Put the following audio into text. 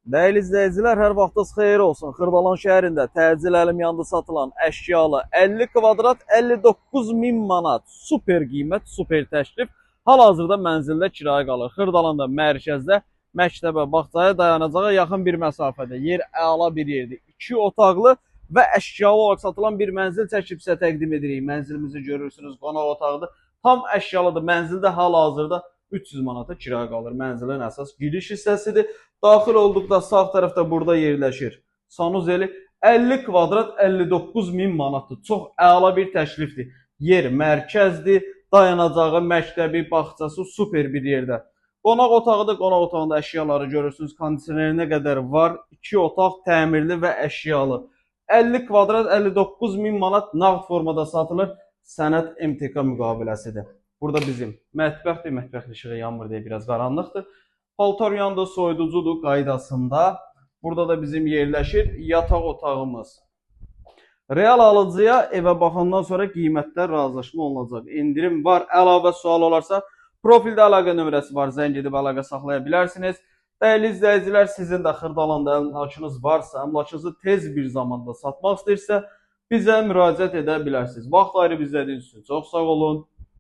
Dəyərli izləyicilər, hər vaxtınız xeyir olsun. Xırdalan şəhərində təcil əlim yanında satılan əşyalı 50 kvadrat 59 min manat super qiymət, super təklif hal-hazırda mənzildə kirayə qalır. Xırdalanda mərkəzdə məktəbə, bağçaya, dayanacağa yaxın bir məsafədə yer əla bir yerdir. 2 otaqlı və əşyalı olaraq satılan bir mənzil çəkib sizə təqdim edirik. Mənzilimizi görürsünüz, qonaq otağıdır. Tam əşyalıdır. Mənzildə hal-hazırda 300 manata kirayə qalır. Mənzilin əsas giriş hissəsidir. Daxil olduqda sağ tərəfdə burada yerləşir. Sanuzeli 50 kvadrat 59 min manatdır. Çox əla bir təklifdir. Yer mərkəzdir. Dayanacağı, məktəbi, bağçası super bir yerdə. Qonaq otağıdır. Qonaq otağında əşyaları görürsünüz. Kondisionerinə qədər var. 2 otaq təmirli və əşyalı. 50 kvadrat 59 min manat nağd formada satılır. Sənəd MTK müqaviləsidir. Burada bizim mətbəxdir. Mətbəx işığı yanmır deyə biraz qaranlıqdır. Paltar yanında soyuducudur qaydasında. Burada da bizim yerləşir yataq otağımız. Real alıcıya evə baxandan sonra qiymətlər razılaşma olunacaq. İndirim var. Əlavə sual olarsa profildə əlaqə nömrəsi var. Zəng edib əlaqə saxlaya bilərsiniz. Dəyərli izləyicilər, sizin də Xırdalanda əmlakınız varsa, əmlakınızı tez bir zamanda satmaq istəyirsə, bizə müraciət edə bilərsiniz. Vaxt ayırıb izlədiyiniz üçün çox sağ olun.